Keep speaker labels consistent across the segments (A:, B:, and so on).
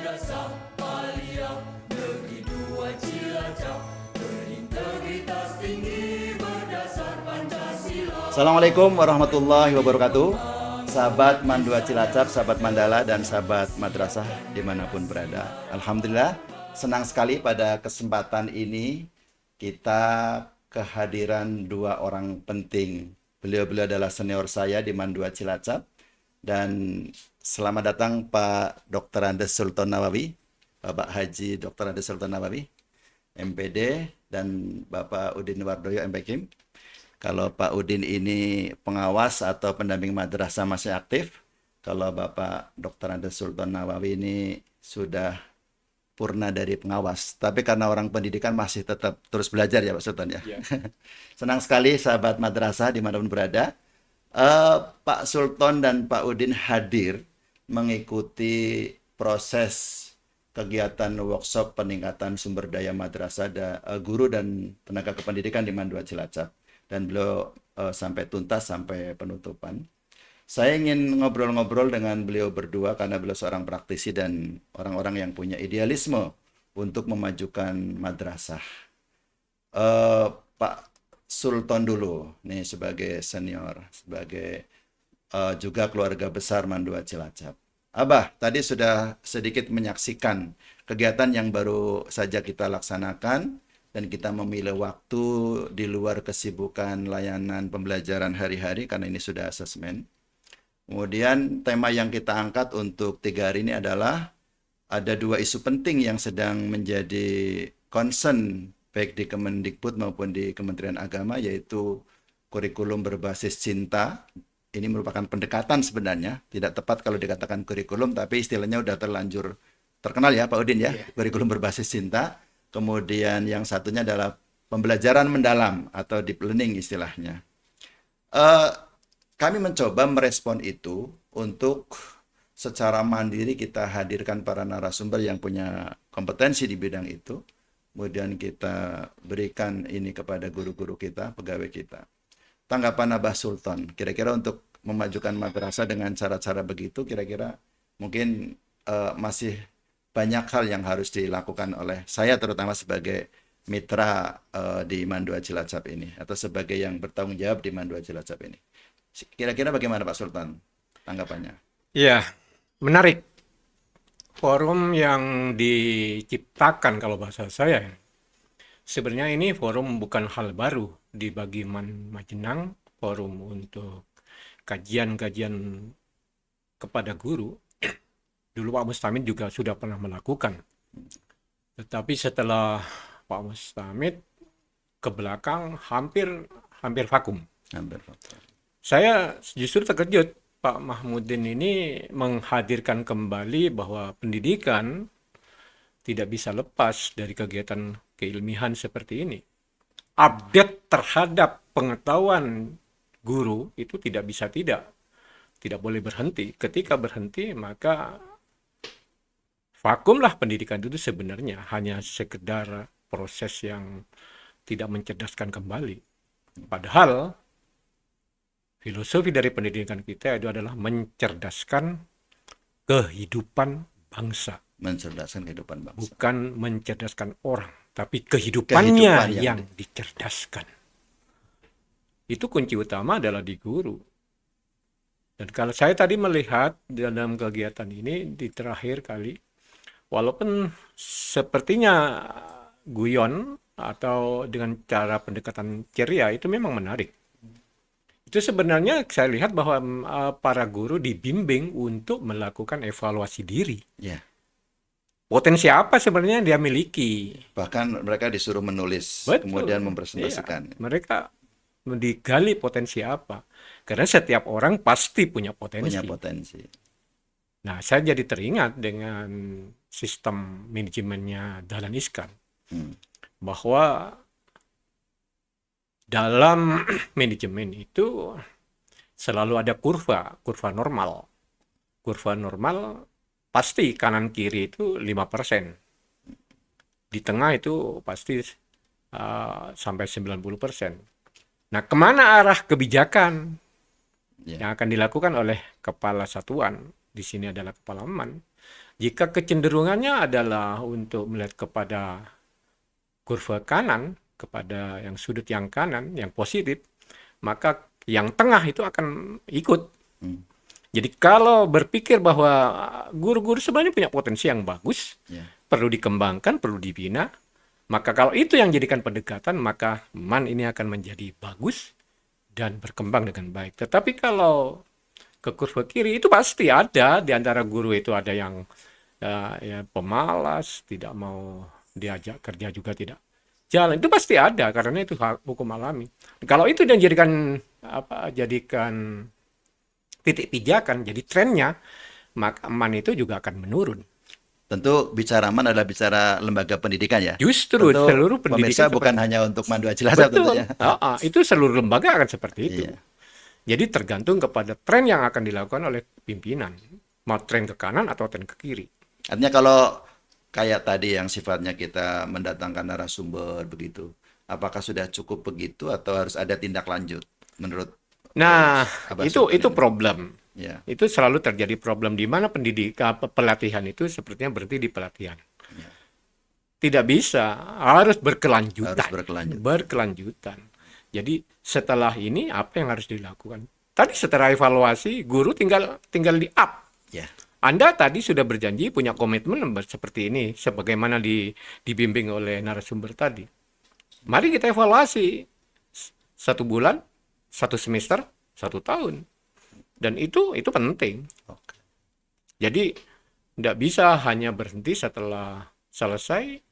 A: Madrasah Aliyah Negeri 2 Cilacap berintegritas tinggi berdasar Pancasila.
B: Assalamualaikum warahmatullahi wabarakatuh. Sahabat Mandua Cilacap, sahabat Mandala, dan sahabat madrasah dimanapun berada. Alhamdulillah, senang sekali pada kesempatan ini kita kehadiran dua orang penting. Beliau-beliau adalah senior saya di Mandua Cilacap. Dan selamat datang Pak Dr. Andes Sultan Nawawi, Bapak Haji Dr. Andes Sultan Nawawi, MPD, dan Bapak Udin Wardoyo, MPkim. Kalau Pak Udin ini pengawas atau pendamping madrasah masih aktif. Kalau Bapak Dr. Andes Sultan Nawawi ini sudah purna dari pengawas. Tapi karena orang pendidikan masih tetap terus belajar ya Pak Sultan ya.
C: Ya.
B: Senang sekali sahabat madrasah dimanapun berada. Pak Sultan dan Pak Udin hadir mengikuti proses kegiatan workshop peningkatan sumber daya madrasah guru dan tenaga kependidikan di Mandua Cilacap. Dan beliau sampai tuntas, sampai penutupan. Saya ingin ngobrol-ngobrol dengan beliau berdua karena beliau seorang praktisi dan orang-orang yang punya idealisme untuk memajukan madrasah. Pak Sultan dulu, nih sebagai senior, sebagai juga keluarga besar Mandua Cilacap. Abah, tadi sudah sedikit menyaksikan kegiatan yang baru saja kita laksanakan. Dan kita memilih waktu di luar kesibukan layanan pembelajaran hari-hari karena ini sudah asesmen. Kemudian tema yang kita angkat untuk 3 hari ini adalah ada 2 isu penting yang sedang menjadi concern baik di Kemendikbud maupun di Kementerian Agama, yaitu kurikulum berbasis cinta. Ini merupakan pendekatan sebenarnya, tidak tepat kalau dikatakan kurikulum, tapi istilahnya udah terlanjur terkenal ya Pak Udin ya, kurikulum berbasis cinta. Kemudian yang satunya adalah pembelajaran mendalam atau deep learning istilahnya. Kami mencoba merespon itu untuk secara mandiri kita hadirkan para narasumber yang punya kompetensi di bidang itu. Kemudian kita berikan ini kepada guru-guru kita, pegawai kita. Tanggapan Abah Sultan, kira-kira untuk memajukan madrasah dengan cara-cara begitu, kira-kira mungkin masih banyak hal yang harus dilakukan oleh saya terutama sebagai mitra di Mandua Cilacap ini atau sebagai yang bertanggung jawab di Mandua Cilacap ini. Kira-kira bagaimana Pak Sultan tanggapannya?
C: Ya, menarik. Forum yang diciptakan kalau bahasa saya, sebenarnya ini forum bukan hal baru di Bagiman Majenang, forum untuk kajian-kajian kepada guru. Dulu Pak Mustamid juga sudah pernah melakukan. Tetapi setelah Pak Mustamid ke belakang hampir vakum. Saya justru terkejut Pak Mahmudin ini menghadirkan kembali bahwa pendidikan tidak bisa lepas dari kegiatan keilmihan seperti ini. Update terhadap pengetahuan guru itu tidak boleh berhenti. Ketika berhenti maka vakumlah pendidikan itu sebenarnya hanya sekedar proses yang tidak mencerdaskan kembali. Padahal filosofi dari pendidikan kita itu adalah mencerdaskan kehidupan bangsa.
B: Mencerdaskan kehidupan bangsa.
C: Bukan mencerdaskan orang, tapi kehidupan yang dicerdaskan. Itu kunci utama adalah di guru. Dan kalau saya tadi melihat dalam kegiatan ini di terakhir kali, walaupun sepertinya guyon atau dengan cara pendekatan ceria itu memang menarik. Itu sebenarnya saya lihat bahwa para guru dibimbing untuk melakukan evaluasi diri.
B: Ya.
C: Potensi apa sebenarnya dia miliki.
B: Bahkan mereka disuruh menulis,
C: Betul.
B: kemudian mempresentasikan.
C: Iya, mereka digali potensi apa. Karena setiap orang pasti punya potensi. Nah, saya jadi teringat dengan sistem manajemennya Dahlan Iskan. Bahwa dalam manajemen itu selalu ada kurva normal. Kurva normal pasti kanan kiri itu 5%. Di tengah itu pasti sampai 90%. Nah, kemana arah kebijakan yang akan dilakukan oleh kepala satuan? Di sini adalah kepala eman. Jika kecenderungannya adalah untuk melihat kepada kurva kanan, kepada yang sudut yang kanan, yang positif, maka yang tengah itu akan ikut. Jadi kalau berpikir bahwa guru-guru sebenarnya punya potensi yang bagus, perlu dikembangkan, perlu dibina, maka kalau itu yang jadikan pendekatan, maka MAN ini akan menjadi bagus dan berkembang dengan baik. Tetapi kalau ke kurva kiri itu pasti ada di antara guru itu ada yang ya pemalas, tidak mau diajak kerja juga tidak jalan. Itu pasti ada karena itu hukum alami. Kalau itu yang jadikan titik pijakan, jadi trennya, maka MAN itu juga akan menurun.
B: Tentu bicara MAN adalah bicara lembaga pendidikan ya.
C: Justru
B: Tentu
C: seluruh pendidikan
B: pemirsa bukan hanya untuk MAN 2 Cilacap tentunya.
C: Itu seluruh lembaga akan seperti itu.
B: Iya.
C: Jadi tergantung kepada tren yang akan dilakukan oleh pimpinan. Mau tren ke kanan atau tren ke kiri.
B: Artinya kalau kayak tadi yang sifatnya kita mendatangkan narasumber begitu, apakah sudah cukup begitu atau harus ada tindak lanjut menurut
C: Nah,
B: Abah
C: itu
B: Sultan ini?
C: problem.
B: Ya.
C: Itu selalu terjadi problem di mana pelatihan itu sepertinya berhenti di pelatihan.
B: Ya.
C: Tidak bisa, harus berkelanjutan.
B: Harus
C: Berkelanjutan. Jadi setelah ini apa yang harus dilakukan? Tadi setelah evaluasi, guru tinggal di up.
B: Ya.
C: Anda tadi sudah berjanji punya komitmen seperti ini, sebagaimana dibimbing oleh narasumber tadi. Mari kita evaluasi 1 bulan, 1 semester, 1 tahun. Dan itu penting.
B: Oke.
C: Jadi tidak bisa hanya berhenti setelah selesai,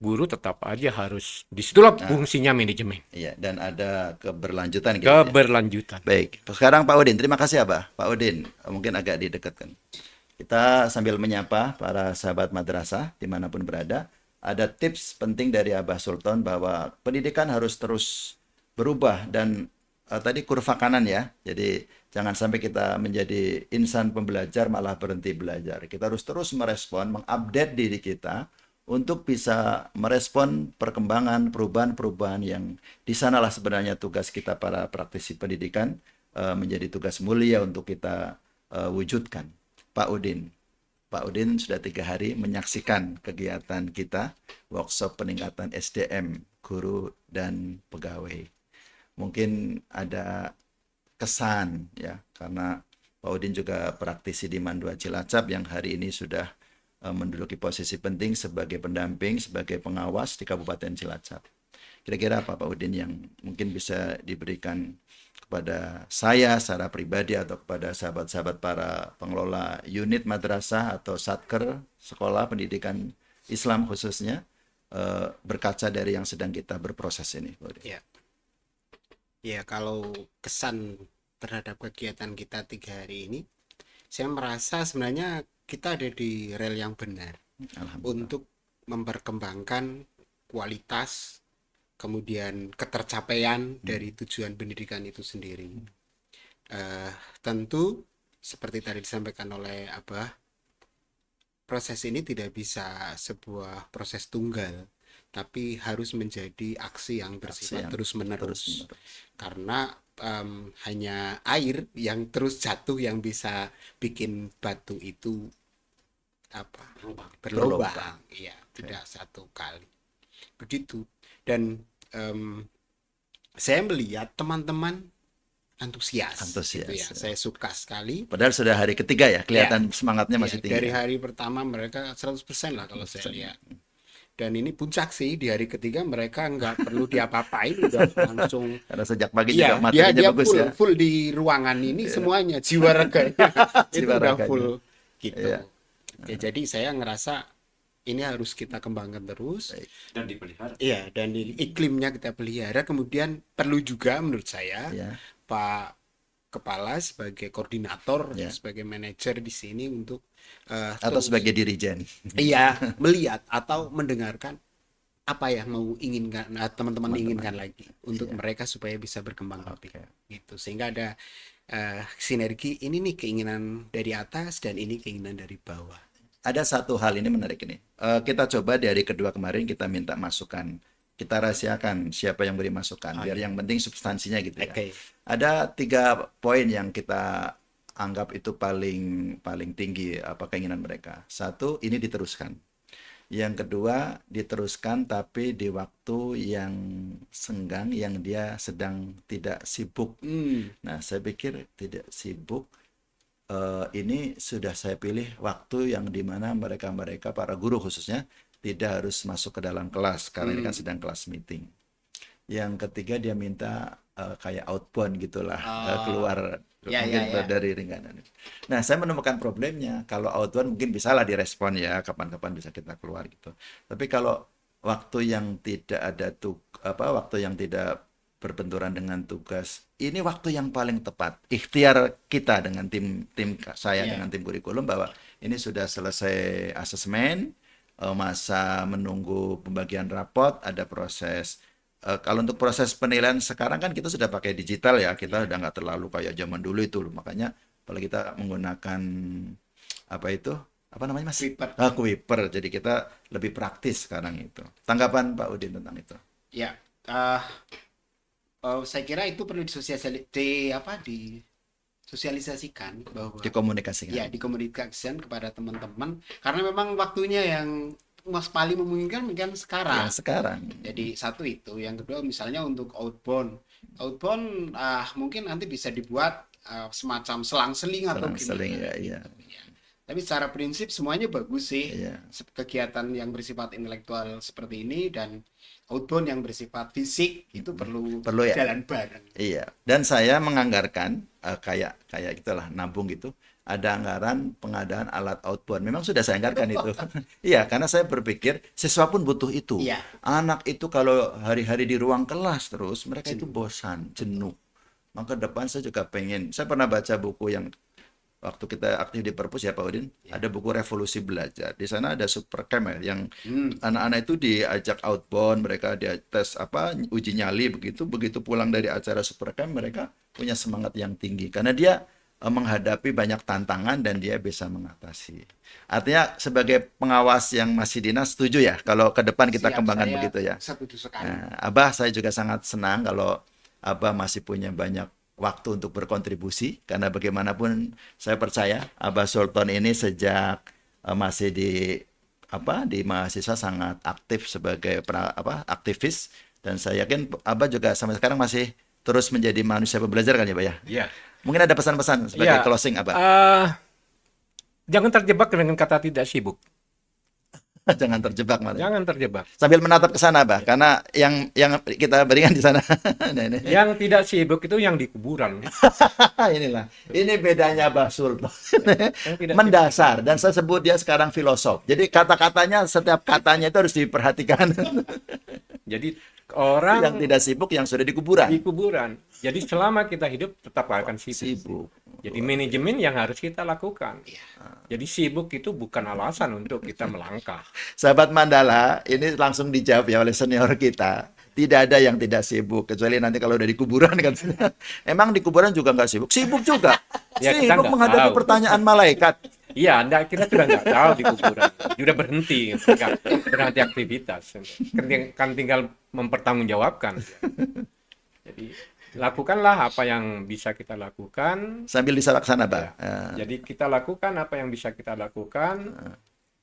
C: guru tetap aja harus, disitulah fungsinya manajemen.
B: Iya, dan ada keberlanjutan gitu ya.
C: Keberlanjutan.
B: Baik, sekarang Pak Udin, terima kasih Abah. Pak Udin, mungkin agak didekatkan. Kita sambil menyapa para sahabat madrasah dimanapun berada, ada tips penting dari Abah Sultan bahwa pendidikan harus terus berubah dan tadi kurva kanan ya. Jadi jangan sampai kita menjadi insan pembelajar malah berhenti belajar. Kita harus terus merespon, mengupdate diri kita untuk bisa merespon perkembangan, perubahan-perubahan yang di sanalah sebenarnya tugas kita para praktisi pendidikan menjadi tugas mulia untuk kita wujudkan. Pak Udin sudah 3 hari menyaksikan kegiatan kita, workshop peningkatan SDM, guru dan pegawai. Mungkin ada kesan ya, karena Pak Udin juga praktisi di MAN 2 Cilacap yang hari ini sudah menduduki posisi penting sebagai pendamping, sebagai pengawas di Kabupaten Cilacap. Kira-kira apa Pak Udin yang mungkin bisa diberikan kepada saya secara pribadi atau kepada sahabat-sahabat para pengelola unit madrasah atau satker sekolah pendidikan Islam khususnya berkaca dari yang sedang kita berproses ini, Pak Udin?
D: Ya, kalau kesan terhadap kegiatan kita 3 hari ini, saya merasa sebenarnya kita ada di rel yang benar untuk memperkembangkan kualitas, kemudian ketercapaian dari tujuan pendidikan itu sendiri. Tentu seperti tadi disampaikan oleh Abah, proses ini tidak bisa sebuah proses tunggal, tapi harus menjadi aksi yang bersifat terus-menerus. Karena hanya air yang terus jatuh yang bisa bikin batu itu berlubang. Iya, tidak satu kali. Begitu. Dan saya melihat teman-teman antusias gitu ya. Saya suka sekali.
B: Padahal sudah hari ketiga ya, kelihatan semangatnya masih tinggi.
D: Dari hari pertama mereka 100% lah kalau saya lihat. Dan ini puncak sih, di hari ketiga mereka nggak perlu diapa-apain, udah langsung.
B: Karena sejak pagi juga materinya bagus ya.
D: Full di ruangan ini semuanya, jiwa raganya itu udah full gitu. Oke, jadi saya ngerasa ini harus kita kembangkan terus.
C: Dan dipelihara.
D: Iya, dan iklimnya kita pelihara. Kemudian perlu juga menurut saya Pak Kepala sebagai koordinator, sebagai manajer di sini untuk
B: atau sebagai dirijen.
D: Iya, melihat atau mendengarkan apa yang mau inginkan teman-teman inginkan lagi untuk mereka supaya bisa berkembang lebih gitu. Sehingga ada sinergi, ini nih keinginan dari atas dan ini keinginan dari bawah.
B: Ada satu hal ini menarik ini. Kita coba di hari kedua kemarin kita minta masukan. Kita rahasiakan siapa yang beri masukan biar yang penting substansinya gitu ya. Ada 3 poin yang kita anggap itu paling tinggi keinginan mereka. Satu, ini diteruskan. Yang kedua, diteruskan tapi di waktu yang senggang, yang dia sedang tidak sibuk. Nah, saya pikir tidak sibuk, ini sudah saya pilih waktu yang dimana mereka para guru khususnya tidak harus masuk ke dalam kelas karena ini kan sedang kelas meeting. Yang ketiga, dia minta kayak outbound gitulah, keluar mungkin dari ringganan. Nah, saya menemukan problemnya. Kalau outbound mungkin bisalah direspon ya, kapan-kapan bisa kita keluar gitu. Tapi kalau waktu yang tidak ada waktu yang tidak berbenturan dengan tugas, ini waktu yang paling tepat. Ikhtiar kita dengan tim saya dengan tim kurikulum bahwa ini sudah selesai asesmen, masa menunggu pembagian rapot, ada proses. Kalau untuk proses penilaian sekarang kan kita sudah pakai digital ya, kita udah nggak terlalu kayak zaman dulu itu loh. Makanya kalau kita menggunakan apa namanya Mas? Kuiper. Jadi kita lebih praktis sekarang itu. Tanggapan Pak Udin tentang itu?
D: Ya, saya kira itu perlu disosialisasikan bahwa
B: dikomunikasikan.
D: Ya, dikomunikasikan kepada teman-teman karena memang waktunya yang Mas paling memungkinkan kan sekarang.
B: Ya, sekarang.
D: Jadi satu itu, yang kedua misalnya untuk outbound mungkin nanti bisa dibuat semacam selang-seling atau gimana.
B: Ya.
D: Tapi secara prinsip semuanya bagus sih.
B: Ya.
D: Kegiatan yang bersifat intelektual seperti ini dan outbound yang bersifat fisik itu perlu
B: ya?
D: Jalan bareng.
B: Iya. Dan saya menganggarkan kayak gitulah, nabung gitu. Ada anggaran pengadaan alat outbound. Memang sudah saya anggarkan itu. Iya, karena saya berpikir siswa pun butuh itu.
D: Iya.
B: Anak itu kalau hari-hari di ruang kelas terus, mereka itu bosan, jenuh. Maka depan saya juga pengen. Saya pernah baca buku yang waktu kita aktif di Perpus ya Pak Udin, ada buku Revolusi Belajar. Di sana ada Supercamp ya, yang anak-anak itu diajak outbound, mereka dia tes uji nyali begitu pulang dari acara Supercamp mereka punya semangat yang tinggi karena dia menghadapi banyak tantangan dan dia bisa mengatasi. Artinya sebagai pengawas yang masih dinas, setuju ya kalau ke depan kita kembangkan begitu ya.
D: Setuju sekali.
B: Nah, Abah saya juga sangat senang kalau Abah masih punya banyak waktu untuk berkontribusi karena bagaimanapun saya percaya Abah Sultan ini sejak masih di mahasiswa sangat aktif sebagai aktivis dan saya yakin Abah juga sampai sekarang masih terus menjadi manusia pembelajar kan ya Pak ya?
C: Iya.
B: Mungkin ada pesan-pesan sebagai closing apa?
C: Jangan terjebak dengan kata tidak sibuk.
B: Jangan terjebak, Mas.
C: Jangan terjebak.
B: Sambil menatap ke sana, Bah, karena yang kita berikan di sana. Nah,
C: yang tidak sibuk itu yang di kuburan.
B: Inilah. Ini bedanya Bah Sultan. Mendasar dan saya sebut dia sekarang filosof. Jadi kata-katanya setiap katanya itu harus diperhatikan.
C: Jadi orang
B: yang tidak sibuk yang sudah di kuburan.
C: Di kuburan. Jadi selama kita hidup tetap akan sibuk. Jadi manajemen yang harus kita lakukan. Jadi sibuk itu bukan alasan untuk kita melangkah.
B: Sahabat Mandala, ini langsung dijawab ya oleh senior kita. Tidak ada yang tidak sibuk, kecuali nanti kalau udah di kuburan kan. Emang di kuburan juga nggak sibuk? Sibuk juga.
C: Ya,
B: sibuk menghadapi pertanyaan malaikat.
C: Iya, kita sudah nggak tahu di kuburan. Sudah berhenti aktivitas. Kan tinggal mempertanggungjawabkan. Jadi lakukanlah apa yang bisa kita lakukan
B: sambil disalaksana, Pak.
C: Jadi kita lakukan apa yang bisa kita lakukan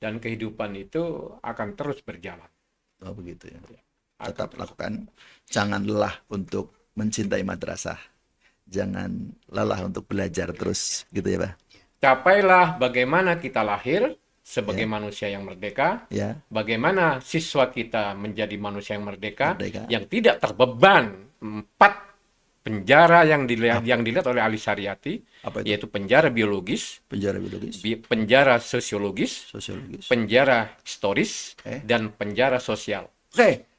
C: dan kehidupan itu akan terus berjalan.
B: Oh begitu ya. Tetap lakukan. Jangan lelah untuk mencintai madrasah. Jangan lelah untuk belajar terus, gitu ya, Pak.
C: Capailah bagaimana kita lahir sebagai manusia yang merdeka. Bagaimana siswa kita menjadi manusia yang merdeka. Yang tidak terbeban 4 penjara yang dilihat oleh Ali Syariati, yaitu penjara biologis, penjara sosiologis, penjara historis, dan penjara sosial.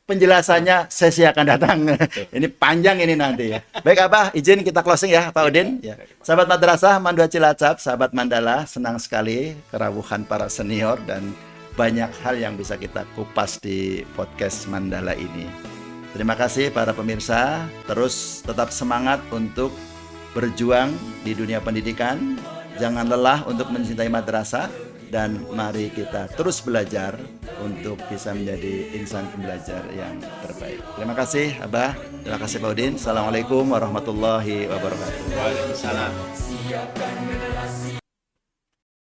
B: Penjelasannya sesi akan datang. Ini panjang ini nanti ya. Baik Abah, izin kita closing ya Pak Udin. Ya. Sahabat Madrasah Mandua Cilacap, sahabat Mandala, senang sekali kerawuhan para senior dan banyak hal yang bisa kita kupas di podcast Mandala ini. Terima kasih para pemirsa, terus tetap semangat untuk berjuang di dunia pendidikan. Jangan lelah untuk mencintai madrasah dan mari kita terus belajar untuk bisa menjadi insan pembelajar yang terbaik. Terima kasih Abah, terima kasih Pak Udin. Assalamualaikum warahmatullahi wabarakatuh.
C: Waalaikumsalam.